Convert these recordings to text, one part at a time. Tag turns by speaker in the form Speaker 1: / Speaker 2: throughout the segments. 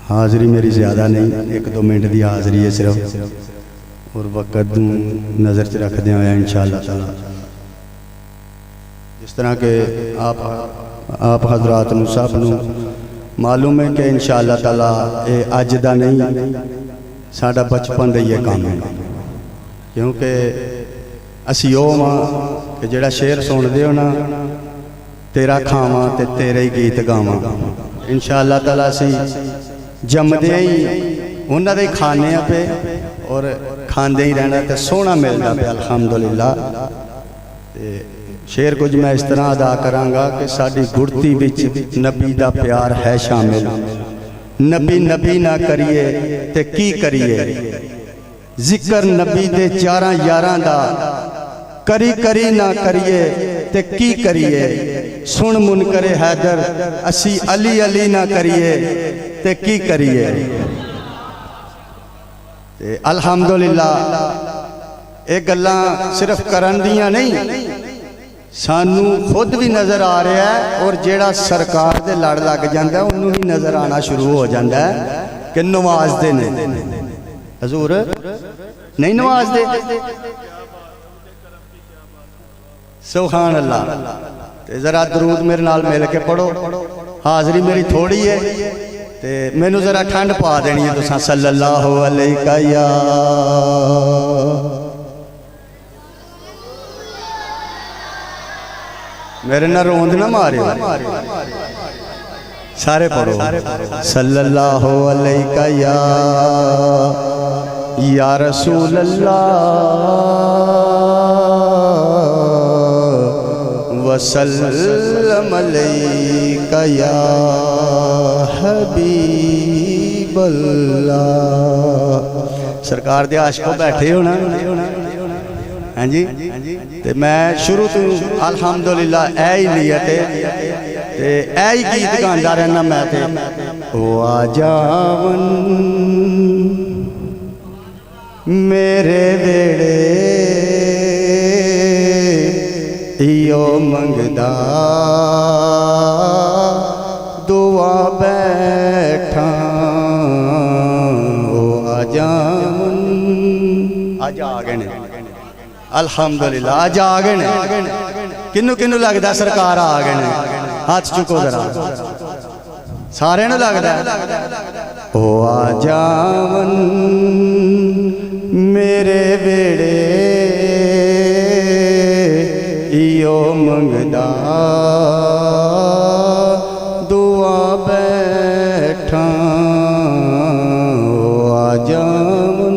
Speaker 1: हाज़री मेरी ज़्यादा नहीं, 1-2 मिनट की हाज़री है सिर्फ, और वक़्त नज़र च रखते हुए इंशाअल्लाह ताला जिस तरह के आप हज़रात नूं सब नूं मालूम है कि इंशाअल्लाह ताला ये अज दा नहीं साडा बचपन दा ये काम है, क्योंकि असी ओ मां कि जिहड़ा शेर सुनदे हो ना, तेरा खावां ते तेरे ही गीत गावां। इंशाअल्लाह ताला असी जमदे ही उन्हां दे खाने पे और खांदे ही रहना तो सोहना मिलता पे अल्हम्दुलिल्लाह। शेर कुछ मैं इस तरह अदा करांगा कि साडी गुड़ती विच नबी दा प्यार है शामिल, नबी नबी ना करिए ते की करिए, जिक्र नबी दे 4 यारां दा करी करी ना करिए ते की करिए, सुन मुनकरे हैदर असी अली अली ना करिए ते की करिए। अल्हम्दुलिल्लाह ये गल्लां सिर्फ करन दियां नहीं, सानू खुद भी नज़र आ रहा है, और जेड़ा सरकार दे लड़ लग जाता है उन्होंने भी नज़र आना शुरू हो जाता है कि नवाजदे ने। हजूर नहीं नवाजदे, सुभान अल्लाह। जरा दरूद मेरे नाल मिल के पढ़ो, हाज़री मेरी थोड़ी है ते मैनू जरा ठंड पा देनी है तुसां सल्लल्लाहु अलैहि या मेरे ना रोंद ना मारियो, सारे पढ़ो सल्लल्लाहु अलैहि या रसूल अल्लाह वसल्लम अलैका या हबीब अल्लाह। सरकार दे आशिकों बैठे हो ना, हाँ जी, ते मैं शुरू तो अल्हम्दुलिल्लाह ऐ ही नीयत है ते ऐ ही गीत गांदा रहना मैं ते। ओ आ जावन मेरे वेड़े इयो मंगदा दुआ बैठा, ओ आ जावन अज आ गए ने अल्हम्दुलिल्लाह, अज आ गए ने। किन्नू किन्नू लगता सरकार आ गए ने, हाथ चुको जरा, सारे नू लगता है। ओ आ जावन मेरे वेड़े इयो मंगदा दुआ बैठा, ओ आ जावन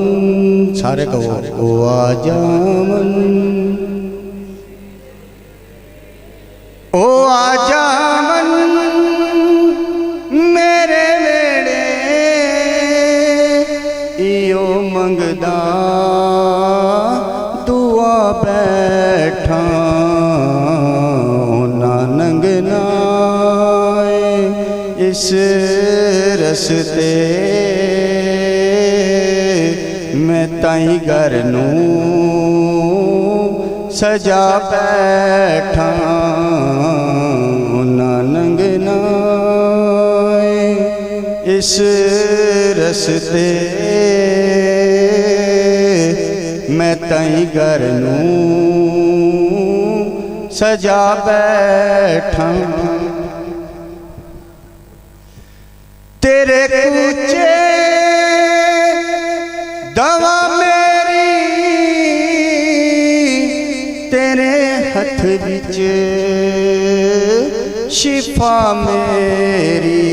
Speaker 1: सारे कहो ओ आ जावन, ओ आ जावन मेरे वेड़े इयो मंगदा दुआ बैठा, ना नंगना इस रस्ते मैं ताई घर नू सजा बैठा, ना नंगना इस रस्ते मैं ताई घर नू सजा बैठा, तेरे कूचे दवा मेरी तेरे हथ विच शिफा मेरी,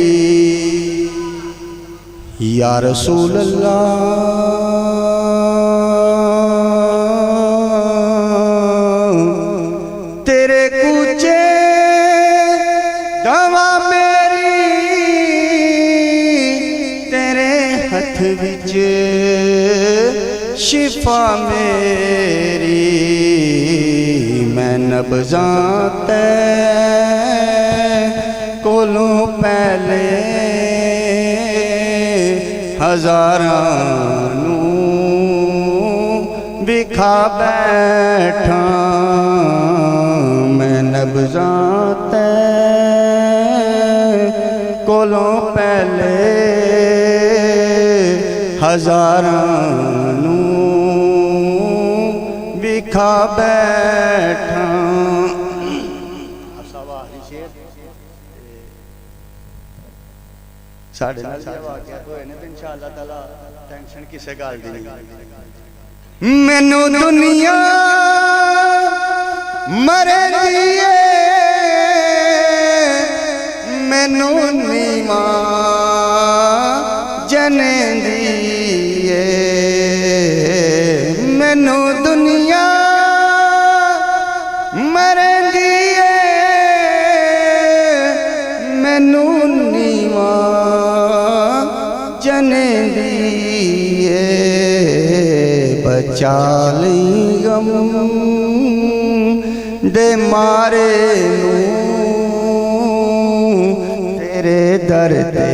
Speaker 1: या रसूल अल्लाह तेरे कूचे दवा मेरी तेरे हथ विच शिफा मेरी, मैं नब्ज़ां ते कोलों पहले हज़ारां नू विखा बैठा, मैं नब्ज़ां ते कोलों पहले हज़ारां नूं विखा बैठा। साढ़े नाल वाक़या होए ने ते इंशाअल्लाह ताला टेंशन किसे गल दी नहीं। मैनू दुनिया मरे दिए मैनू नीवा जने दिए। मैनू दुनिया मरे दिए मैनू नीवा जने दिए। बचा लई गम दे मारे नूं तेरे दर ते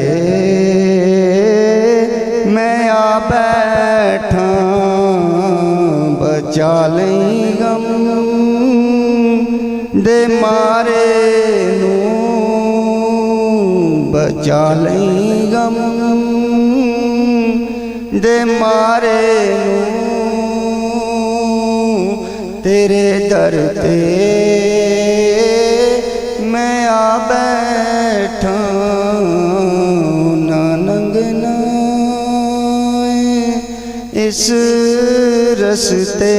Speaker 1: मैं आ बैठा। बचा लई गम दे मारे नूं बचा लई गम दे मारे नूं तेरे दर ते मैं आ बैठा। ना नंगना इस रस्ते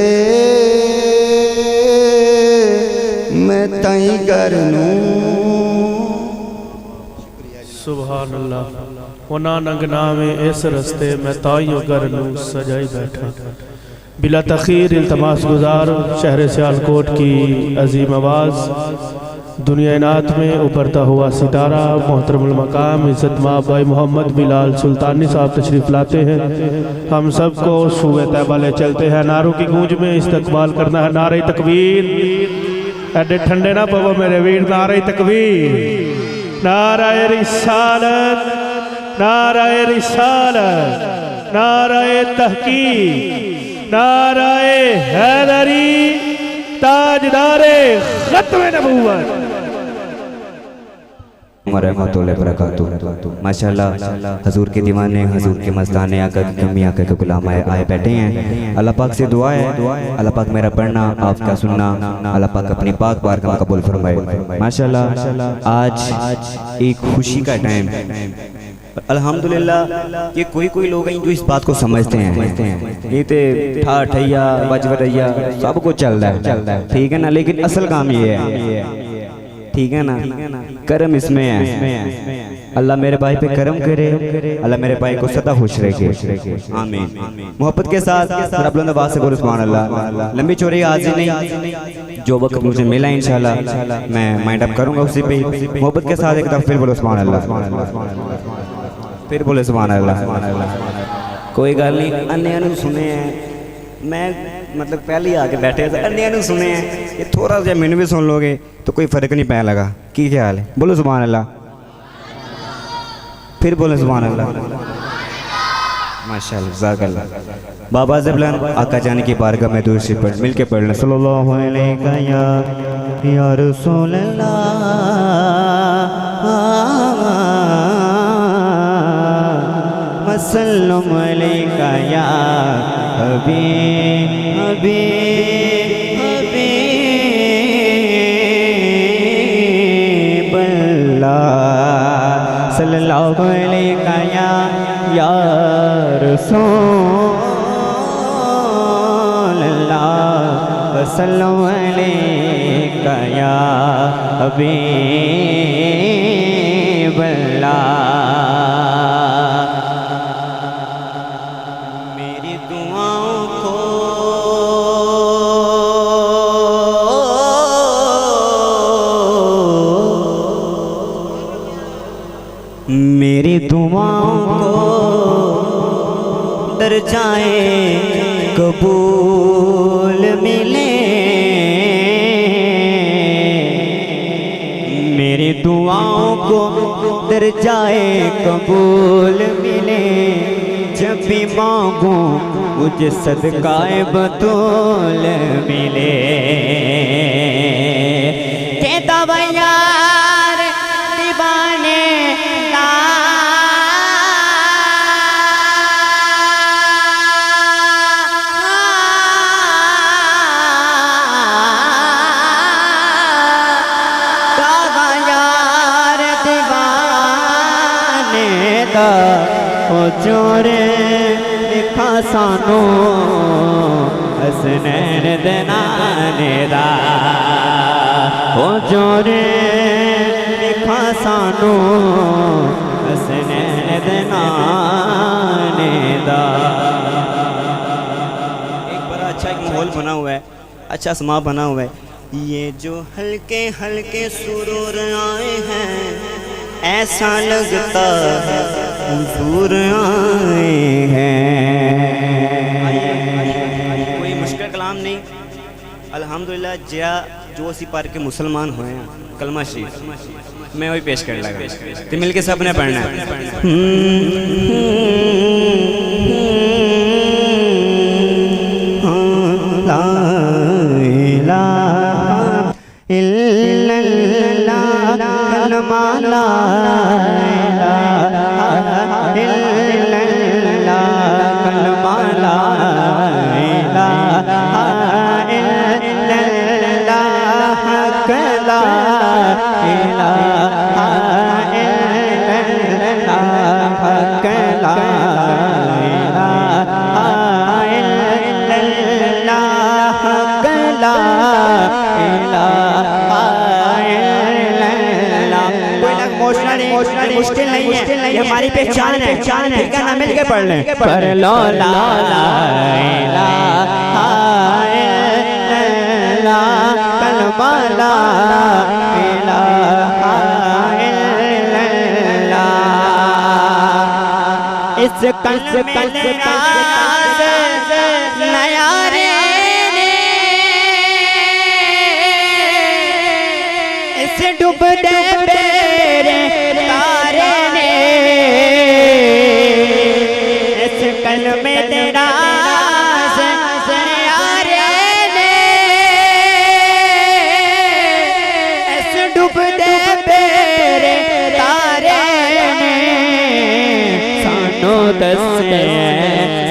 Speaker 1: मैं ताई कर लूं।
Speaker 2: सुभान अल्लाह। वना नंगना में इस रस्ते मैं ताइयों कर लूं सजाई बैठा। बिला तखीर इल्तमास गुजार शहर सियालकोट की अजीम आवाज़ दुनिया नात में उभरता हुआ सितारा मोहतरमुल मकाम इज़्ज़त माब भाई मोहम्मद बिलाल सुल्तानी साहब तशरीफ़ लाते हैं। हम सबको सूबे तैयबा ले चलते हैं। नारों की गूंज में इस्तकबाल करना है। नारे तकबीर। एडे ठंडे ना पवो मेरे वीर। नारे तकबीर। नाराए रिसालत नाराए रिसालत नाराए तहकीक नाराए हैदरी ताजदारे खत्म नबूवत
Speaker 3: रहमतुल्लाहि व बरकातुहू। माशाअल्लाह हजूर के दीवाने हजूर के मस्ताने आका की कमी आका के गुलाम आए बैठे हैं। अल्लाह पाक से दुआ है अल्लाह पाक मेरा पढ़ना आपका सुनना अल्लाह पाक अपनी पाक बारगाह में कबूल फरमाए। माशाअल्लाह आज एक खुशी का टाइम अल्हम्दुलिल्लाह। ये कोई लोग हैं जो इस बात को समझते हैं। ये तो ठा ठैया बजवरैया सब कुछ चल रहा है ठीक है ना, लेकिन असल काम ये है ठीक है ना, करम इसमें है। अल्लाह मेरे भाई पे करम करे, अल्लाह मेरे भाई को सदा खुश रखे, आमीन। मोहब्बत के साथ बुलंद आवाज़ से बोलो सुभान अल्लाह। लंबी चौड़ी आज ही नहीं, जो वक्त मुझे मिला इंशाल्लाह मैं माइंड अप करूंगा उसी पे। मोहब्बत के साथ एक दफ़ा फिर बोलो सुभान अल्लाह, फिर बोले सुभान अल्लाह। कोई गल नहीं, अन्य सुने हैं मैं मतलब पहले ही आके बैठे अन्य सुने हैं, ये थोड़ा सा मैंने भी सुन लोगे तो कोई फर्क नहीं पै लगा। की ख्याल है? बोलो सुभान अल्लाह, फिर बोले सुभान अल्लाह। माशाअल्लाह ज़ाकल्लाह। बाबा से बुलंद आका जाने की बारगाह में दूर से पढ़ मिल के पढ़ना सल्लल्लाहु अलैहि या रसूल अल्लाह वसल्लम अलैका या हबीब सल्लल्लाहु अलैका या रसूल अल्लाह वसल्लम अलैका या हबीब अल्लाह। मेरी दुआओं को मेरी दुआओं को दर्जाए कबूल मिले, मेरी दुआओं को दर्जाए कबूल मिले। जब भी मांगू मुझे सदकाए बतूल मिले। कहता यार दीवाने का ओ जोरे लिखा सानू हसनैन दे नाने दा ओ जोरे लिखा सानू हसनैन दे नाने दा। एक बड़ा अच्छा एक माहौल बना हुआ है, अच्छा समा बना हुआ है। ये जो हल्के हल्के सुरूर आए हैं ऐसा लगता है हुजूर आए हैं। कोई मुश्किल कलाम नहीं, अल्हम्दुलिल्लाह जिया जो असी पढ़ के मुसलमान हुए हैं कलमा शरीफ मैं वही पेश कर लगा तो मिल के सबने पढ़ना है। मुश्किल नहीं है, ये हमारी पहचान है, ठीक है ना, मिल के पढ़ लें। पर लो ला ला ला कलमा ला इस कलमे नया रे इस डूब दे में तेरा ऐसे डूब दे तेरे तारे ने सानू दसे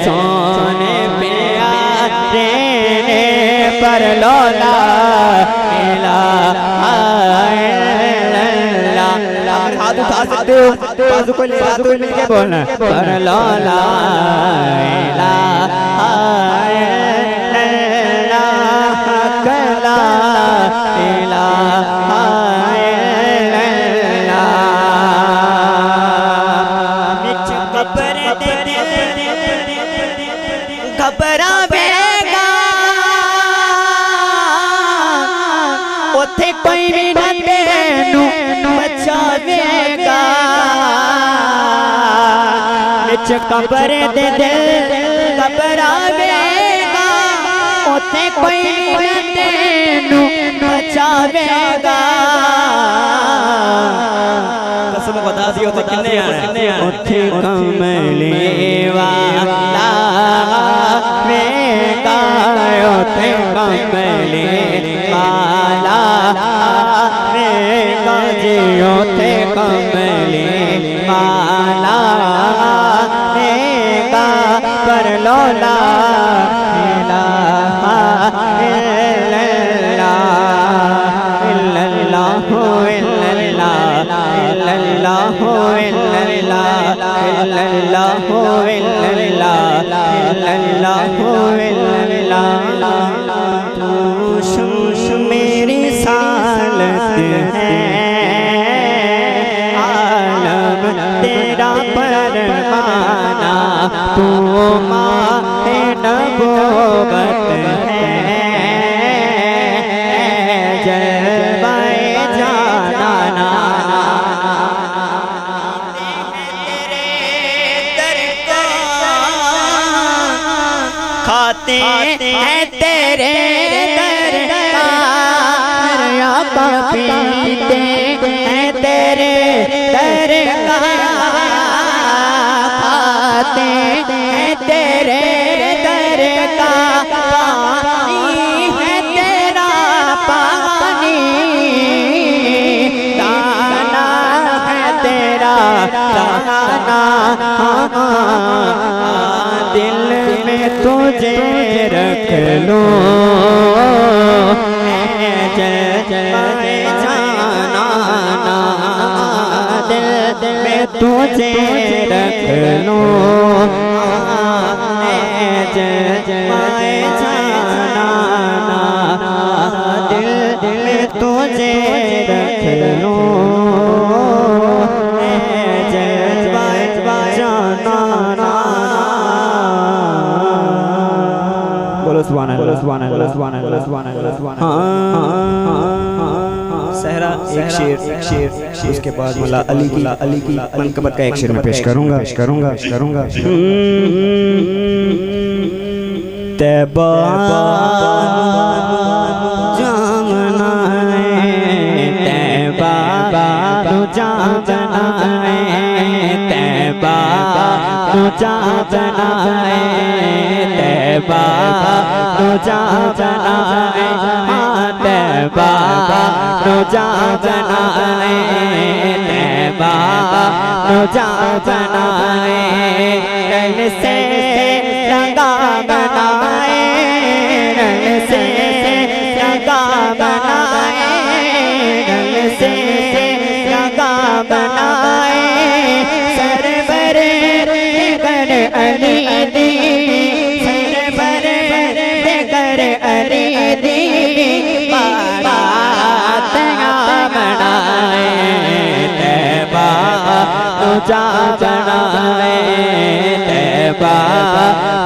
Speaker 3: सोने प्यारे ने पर लोला हाथ उठा सकते हो, बाजू को मिल के बोलना पर लोला घबरावेगा उथे कोई भी ना तेनू बचावेगा विच कब्र दे दिल घबरावेगा उथे कोई भी ना तेनू बचावेगा। कसम बता दी उथे किन्ने आना उथे कमले वाला वेगा उथे कमले वाला वेगा जी उथे कमले वाला वेगा पर लोला मेरी सालत है आलम तेरा परवाना तू माहे नबूवत है जलवाए जाना खाते हैं तेरे दर का आका पीते हैं तेरे दर का खाते हैं तेरे दर का पानी है तेरा पानी दाना है तेरा दाना दिल में तुझे रख लो जाना दिल में तुझे रख लूं माए जाना दिल में तुझे रख लूं सहरा एक शेर उसके बाद मौला अली की मनकबत का एक शेर में पेश करूंगा तैबा जामना तैबा जामना तैबा जामना तैबा जामना तैबा जामना तैबा जामना रन से रंगा बनाए रन से रंगा बनाए रन से रंगा बनाए सरवर कर अली दी सरवर कर अली दी बारात बनाए तैबा तुझा बनाए तैबा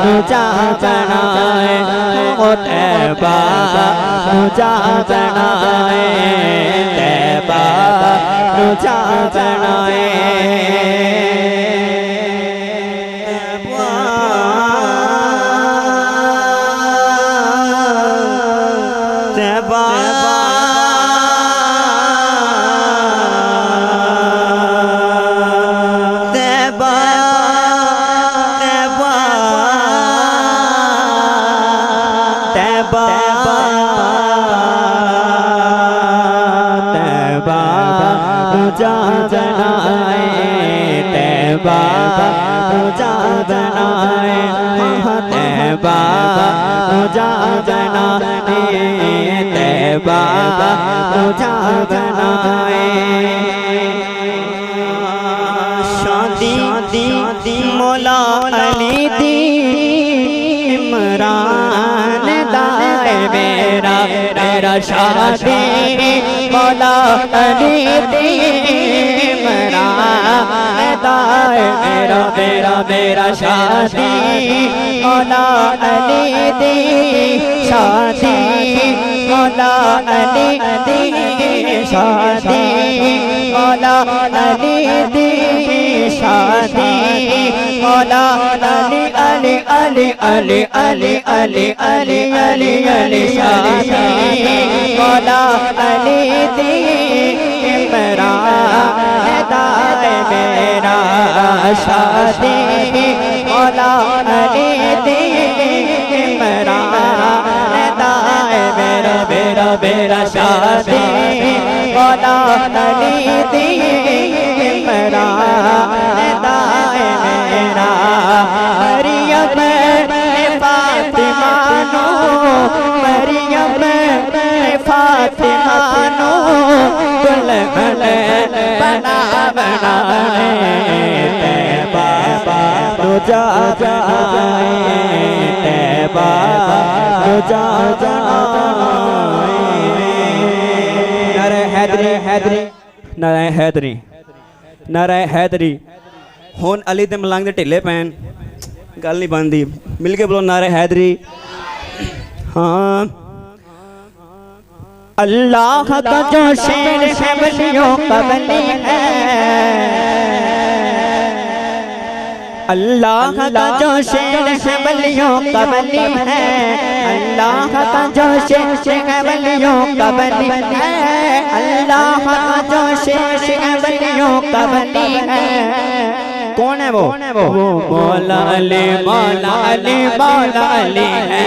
Speaker 3: तुझा बनाए ओ तैबा तुझा बनाए तैबा तुझा बनाए शादी मौला अली दी इमरान दाए मेरा मेरा शादी मौला अली दी इमरान दाए मेरा मेरा मेरा शादी मौला अली दी शादी मौला अली दी शादी मौला अली दी शादी मौला अली अली अली अली अली अली अली अली अली शादी मौला अली दी इमरान दाए मेरा शादी मौला अली दी इमरान दाए मेरा मेरा मेरा शादी मौला अली दी इमरान दाए मेरा मरियम फातिमा नो मरियम फातिमा नो दुल्हन बना बनाए तैबा तुझा बनाए तैबा तुझा बनाए नारे हैदरी हैदरी नारे हैदरी नारे हैदरी हुन अली ते मलंग दे ढिले पैन गल नहीं बनती मिल के बोलो नारे हैदरी हाँ अल्लाह का जो शेर है वलियों का वली है अल्लाह का जो शेर है वलियों का वली है अल्लाह का जो शेर है वलियों का वली है अल्लाह का जो शेर है वलियों का वली है कौन है वो मौला अली मौला अली मौला अली है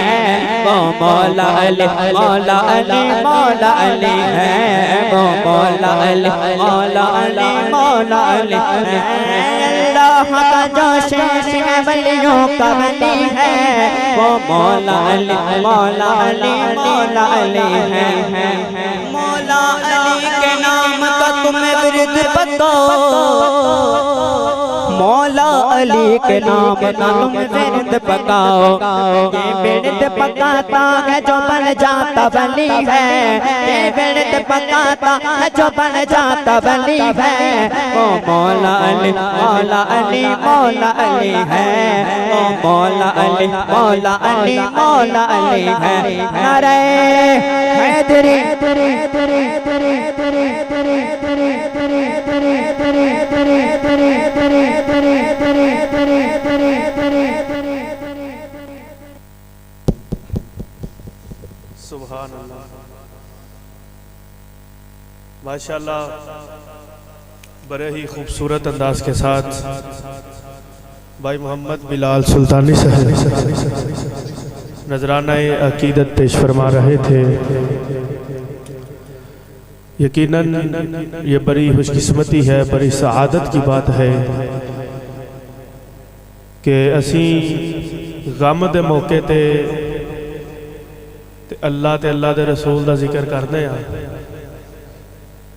Speaker 3: वो मौला अली मौला अली मौला अली है वो मौला अली मौला अली मौला अली है अल्लाह का जो शेर है वलियों का वली है वो मौला अली मौला अली मौला अली है मौला अली के नाम का तुम्हें विरद बताओ, मौला अली के नाम का तुम विरद पकाओ। ये विरद पकाता है जो बन जाता वली है, ये विरद पकाता है जो बन जाता वली है। ओ मौला अली मौला अली मौला अली है, ओ मौला अली मौला अली मौला अली है। नारे हैदरी
Speaker 2: सुभान अल्लाह, माशाअल्लाह, बड़े ही खूबसूरत अंदाज के साथ भाई मोहम्मद बिलाल सुल्तानी साहब नजराना अकीदत पेश फरमा रहे थे। यकीनन ये बड़ी खुशकिस्मती है, बड़ी सआदत की बात है कि असी गम दे मौके ते अल्लाह ते अल्लाह दे रसूल दा जिक्र करते हैं।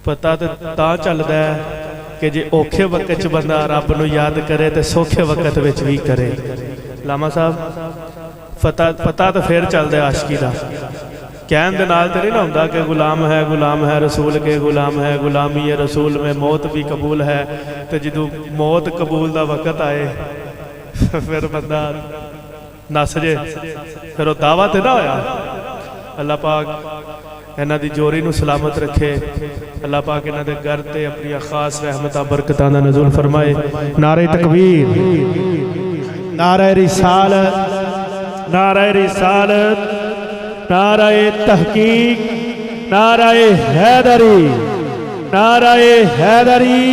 Speaker 2: पता तो चलता है कि जे औखे वक्त च बंदा रब नूं याद करे तो सौखे वक्त विच भी करे। लामा साहब पता तो फिर चलता है आशिकी का, कहन दे नाल तो नहीं ना होंदा कि गुलाम है रसूल के गुलाम है, गुलामी है रसूल में मौत भी कबूल है। तो जो मौत कबूल का वक्त आए फिर बंदा नस जे, फिर वो दावा तो ना होया। अल्लाह पाक इन्हां दी जोरी नूं सलामत रखे। अल्लाह पाक इन्हां दे घर ते अपनी खास रहमतां बरकतां दा नज़ूल फरमाए। नारे तकबीर, नारे रिसालत, नारे रिसालत, नारे तहकीक, नारे हैदरी, नारे हैदरी।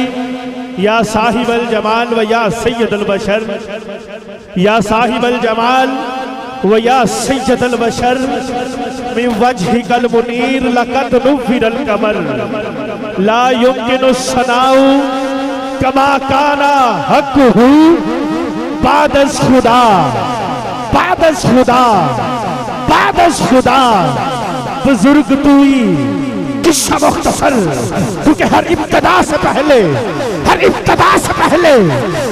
Speaker 2: या साहिबल जमाल व या सैयदुल बशर, या साहिबल जमाल व या सैयदुल बशर, मिन वजहिकल मुनीर लक़द नुव्विरल कमर, ला युमकिनु सनाउ कमा काना हक़्क़ुहु बादस खुदा, बादस खुदा, बादस खुदा। बुजुर्ग तूई किस्सा मुख्तसर, क्योंकि हर इब्तदा से पहले, हर इब्तदा से पहले,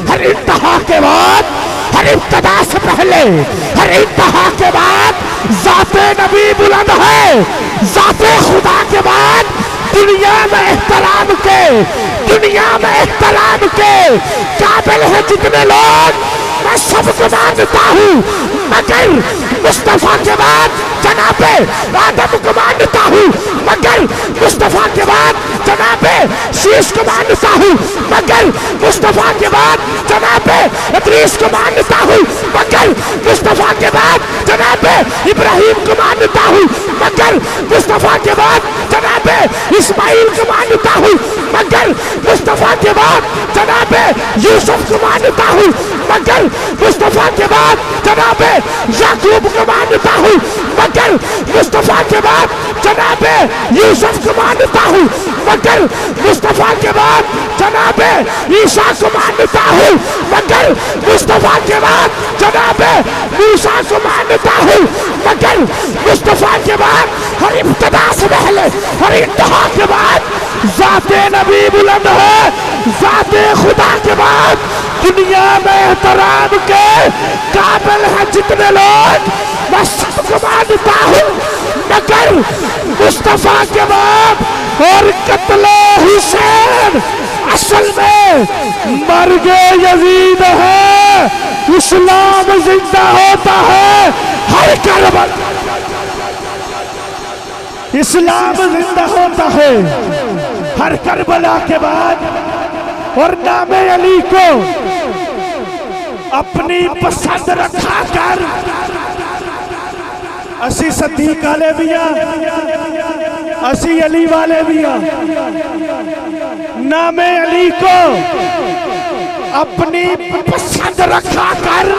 Speaker 2: हर इंतहा के बाद, हर इब्तदा से पहले, हर इंतहा के बाद ज़ाते नबी बुलंद है। ज़ाते खुदा के बाद दुनिया में एहतराम के, दुनिया में एहतराम के काबिल है जितने लोग, मैं सबको मानता हूँ, मगर मुस्तफा के बाद जनाबे आदम को मानता हूँ, मगर मुस्तफा के बाद जनाबे शीश को मानता हूँ, मगर मुस्तफा के बाद जनाबे इदरीस को मानता हूँ, मगर मुस्तफा के बाद जनाबे इब्राहिम को मानता हूँ, मगर मुस्तफा के बाद जनाबे इस्माइल को मानता हूँ, मगर मुस्तफा के बाद जनाबे यूसुफ को मानता हूँ, मगर मुस्तफा के बाद जनाबे याकूब को मानता हूँ, मगर मुस्तफा के बाद जनाबे यूसुफ को मानता हूँ, मगर मुस्तफा के बाद जनाबे ईसा को मानता हूँ, मगर मुस्तफा के बाद जनाबे मूसा को मानता हूँ, मगर मुस्तफा के बाद हर इब्तदा से पहले, हर इंतहा के बाद ज़ाते नबी बुलंद है। ज़ाते खुदा के बाद दुनिया में एहतराम के काबिल है जितने लोग, मैं सबको मानता हूँ, मगर मुस्तफा के बाद और कत्ले हुसैन असल में मर्गे यजीद है। इस्लाम जिंदा होता है हर करबला, इस्लाम जिंदा होता है हर करबला के बाद। और नामे अली को अपनी पसंद रखा कर असी सदीक वाले भी हैं, असी अली वाले भी हैं। नामे अली को अपनी पसंद रखा कर,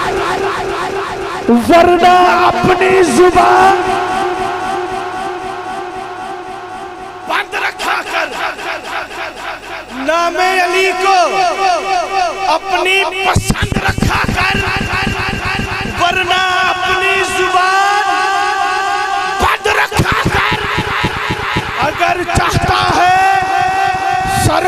Speaker 2: वरना अपनी जुबान बंद रखा कर। नामे अली को अपनी पसंद रखा कर, वरना अपनी जुबान बंद रखा कर। अगर चाहता है सर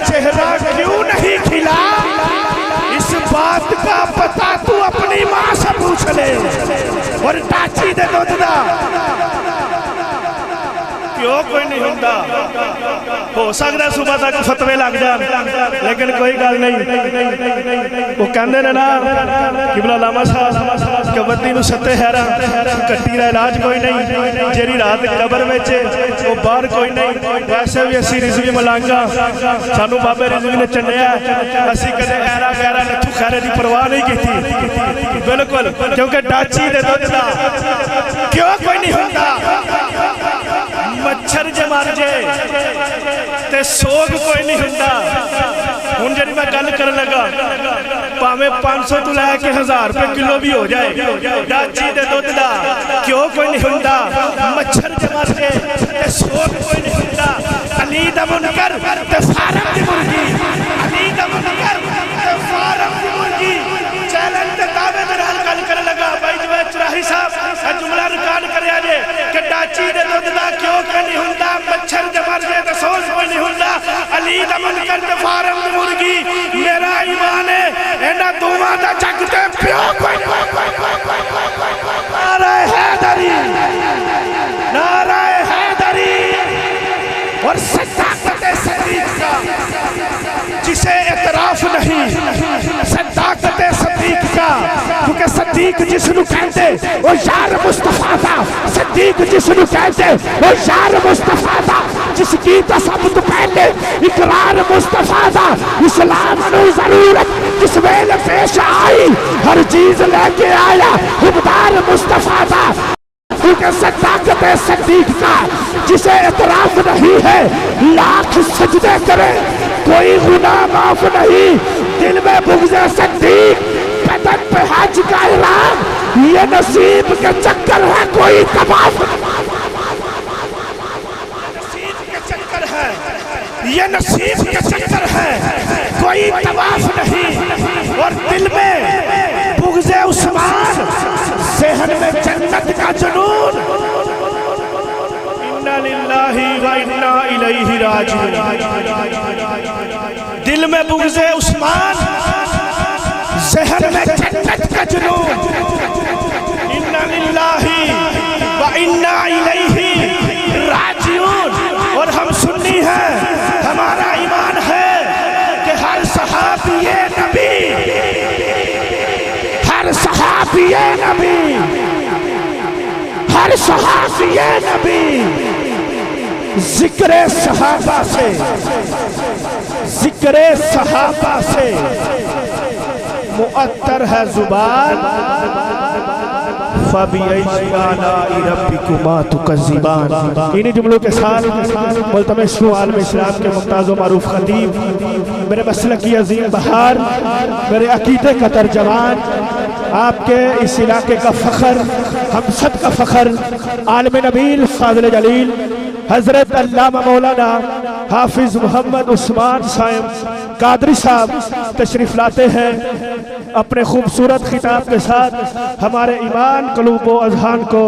Speaker 2: चेहरा क्यों नहीं खिला, इस बात का पता तू अपनी मां से पूछ ले। और टाची दे दुध दा क्यों कोई नहीं हुंदा। हो सकता सुबह तक फतवे लग जान, लेकिन कोई गल नहीं। वो कहते ने ना किबला लामा साहब कबड्डी नूं सत्ते हैरा कट्टी दा इलाज कोई नहीं, जेरी रात कबर में वो बाहर कोई नहीं। वैसे भी असी रिजवी मलांगा, सानू बाबे रिजवी ने चंडिया, असी कदे ऐरा गैरा नथू खैरे की परवाह नहीं की। बिल्कुल, क्योंकि डाची दे दुध दा क्यों कोई नहीं हुंदा। मच्छर जे मर जाए ते सोग कोई नहीं हुंदा। हुण जी मैं गल कर लगा, भावें 500 तो लैके 1000 रुपए किलो भी हो जाए, डाची दे दुध दा क्यों कोई नहीं हुंदा। मच्छर जे मर जाए ते सोग कोई नहीं हुंदा। अली दा मुनकर ते फारम दी मुर्गी, अली दा मुनकर ते फारम दी मुर्गी। चैलेंज ते दावे दे नाल गल कर लगा भाई जवेद चराही साहब, आ जुमला रिकॉर्ड करया जे कि डाची दे दुध दा क्यों कोई नहीं हुंदा। मच्छर जे मर जाए ते सोग कोई नहीं हुंदा। अली दा मुनकर ते फारम दी मुर्गी। मेरा ईमान है इन्हां दोवां दा जग ते प्यो कोई नहीं। नारे हैदरी, नारे हैदरी। और सदाकत सदीक का जिसे एतराफ नहीं, सदाकत सदीक का, क्योंकि सदीक जिसनू कहते वो यार मुस्तफा था। सदीक जिसनू कहते वो यार मुस्तफा था, जिसकी तो सब तो पहले इकरार मुस्तफा था। इस्लाम नू जरूरत जिस वेले पेश आई, हर चीज लेके आया खुददार मुस्तफा था। क्योंकि सदाकत सदीक का जिसे एतराफ नहीं है, लाख सजदे करे कोई गुनाह माफ नहीं। दिल में बुग़्ज़ सदीक, बदन पे हज का इराम, ये नसीब के चक्कर है कोई तवाफ। नसीब के चक्कर है, ये नसीब के चक्कर है कोई तवाफ नहीं। और दिल में बुग़्ज़ उस्मान, ज़हन में जन्नत का जुनून। इन्ना लिल्लाहि व इन्ना इलैहि राजिऊन। दिल में बुग़्ज़ उस्मान, ज़हन में जन्नत का जुनून। इन्ना लिल्लाहि व इन्ना इलैहि राजिऊन। और हम सुन्नी हैं, हमारा ईमान है कि हर सहाबी नबी, हर सहाबी नबी, हर सहाबी नबी जिक्र सहाबा से, जिक्र सहाबा से मुअत्तर है जुबान। इन्हीं जुमलों के साथ मुल्तमस आलम इस्लाम के मुमताज़ व मारूफ खतीब, मेरे मसलक की अजीम बहार, मेरे अकीदे का तर्जमान, आपके इस इलाके का फ़ख्र, हम सब का फ़ख्र, आलम नबील फ़ाज़िल जलील हज़रत अल्लामा मौलाना हाफिज़ मोहम्मद उस्मान साइम कादरी साहब तशरीफ़ लाते हैं। अपने खूबसूरत खिताब के साथ हमारे ईमान, क़ुलूब व अज़हान को